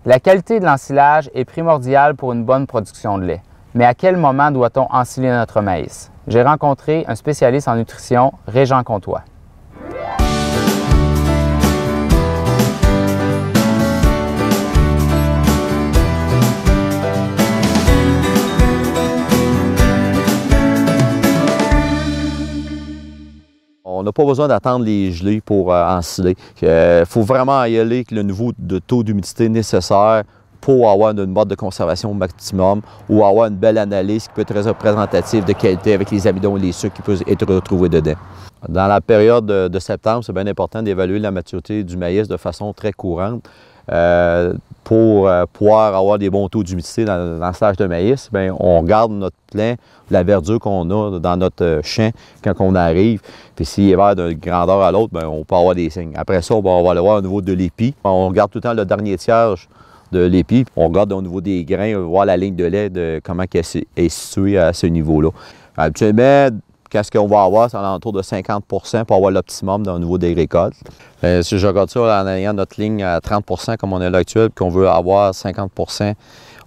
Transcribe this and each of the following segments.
La qualité de l'ensilage est primordiale pour une bonne production de lait. Mais à quel moment doit-on ensiler notre maïs? J'ai rencontré un spécialiste en nutrition, Régent Comtois. On n'a pas besoin d'attendre les gelées pour ensiler. Il faut vraiment y aller avec le niveau de taux d'humidité nécessaire pour avoir une mode de conservation au maximum ou avoir une belle analyse qui peut être très représentative de qualité avec les amidons et les sucres qui peuvent être retrouvés dedans. Dans la période de septembre, c'est bien important d'évaluer la maturité du maïs de façon très courante. Pour pouvoir avoir des bons taux d'humidité dans l'ensilage de maïs, bien, on regarde notre plant, la verdure qu'on a dans notre champ quand on arrive. Puis s'il est vert d'une grandeur à l'autre, on peut avoir des signes. Après ça, on va le voir au niveau de l'épi. On regarde tout le temps le dernier tiers de l'épi. On regarde au niveau des grains, voir la ligne de lait, de comment elle est située à ce niveau-là. Habituellement, qu'est-ce qu'on va avoir? C'est à l'entour de 50 pour avoir l'optimum au niveau des récoltes. Si je regarde ça en ayant notre ligne à 30 comme on est là actuel, qu'on veut avoir 50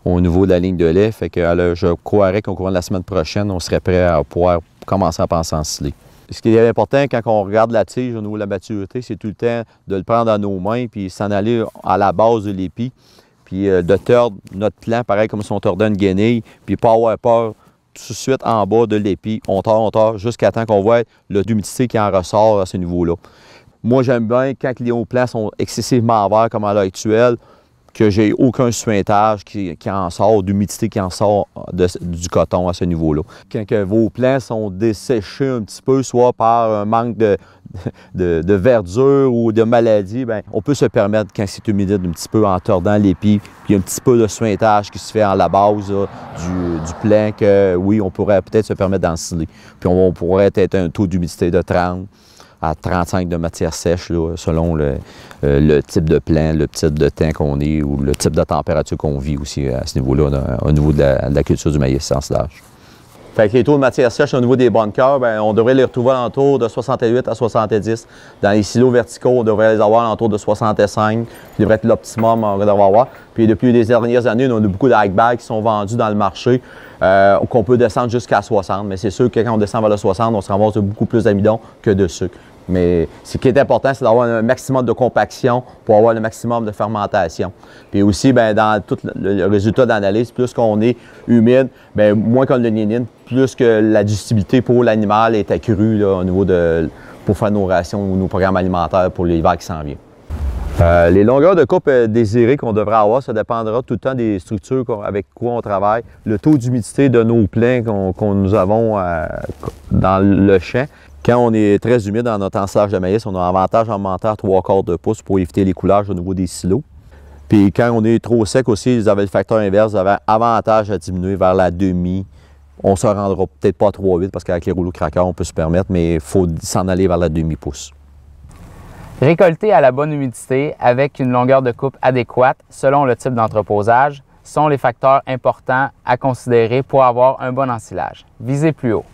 au niveau de la ligne de lait, fait que je croirais qu'au courant de la semaine prochaine, on serait prêt à pouvoir commencer à penser ensiler. Ce qui est important quand on regarde la tige au niveau de la maturité, c'est tout le temps de le prendre dans nos mains puis s'en aller à la base de l'épi, puis de tordre notre plant, pareil comme si on tordait une guenille, puis pas avoir peur tout de suite en bas de l'épi, on tord, jusqu'à temps qu'on voit l'humidité qui en ressort à ce niveau-là. Moi, j'aime bien quand les hauts plants sont excessivement verts comme à l'heure actuelle, que j'ai aucun suintage qui en sort, d'humidité qui en sort du coton à ce niveau-là. Quand que vos plants sont desséchés un petit peu, soit par un manque de verdure ou de maladie, bien, on peut se permettre, quand c'est humide, un petit peu en tordant l'épi, puis un petit peu de suintage qui se fait en la base là, du plant, que oui, on pourrait peut-être se permettre d'ensiler. Puis on pourrait être un taux d'humidité de 30 à 35 de matière sèche, là, selon le type de plant, le type de temps qu'on est ou le type de température qu'on vit aussi à ce niveau-là, au niveau de la culture du maïs sans ensilage. Fait que les taux de matière sèche au niveau des bunkers, bien, on devrait les retrouver à l'entour de 68 à 70. Dans les silos verticaux, on devrait les avoir à l'entour de 65, qui devrait être l'optimum qu'on devrait avoir. Puis depuis les dernières années, on a beaucoup d'high bags qui sont vendus dans le marché, qu'on peut descendre jusqu'à 60. Mais c'est sûr que quand on descend vers le 60, on se ramasse beaucoup plus d'amidon que de sucre. Mais ce qui est important, c'est d'avoir un maximum de compaction pour avoir le maximum de fermentation. Puis aussi, bien, dans tout le résultat d'analyse, plus qu'on est humide, bien, moins qu'on le lignine, plus que la digestibilité pour l'animal est accrue là, au niveau pour faire nos rations ou nos programmes alimentaires pour l'hiver qui s'en vient. Les longueurs de coupe désirées qu'on devrait avoir, ça dépendra tout le temps des structures avec quoi on travaille, le taux d'humidité de nos plants nous avons dans le champ. Quand on est très humide dans notre ensilage de maïs, on a un avantage alimentaire 3/4 de pouce pour éviter les coulages au niveau des silos. Puis quand on est trop sec aussi, vous avez le facteur inverse, vous avez avantage à diminuer vers la demi. On ne se rendra peut-être pas à 3/8 parce qu'avec les rouleaux craqueurs, on peut se permettre, mais il faut s'en aller vers la demi-pouce. Récolter à la bonne humidité avec une longueur de coupe adéquate selon le type d'entreposage sont les facteurs importants à considérer pour avoir un bon ensilage. Visez plus haut.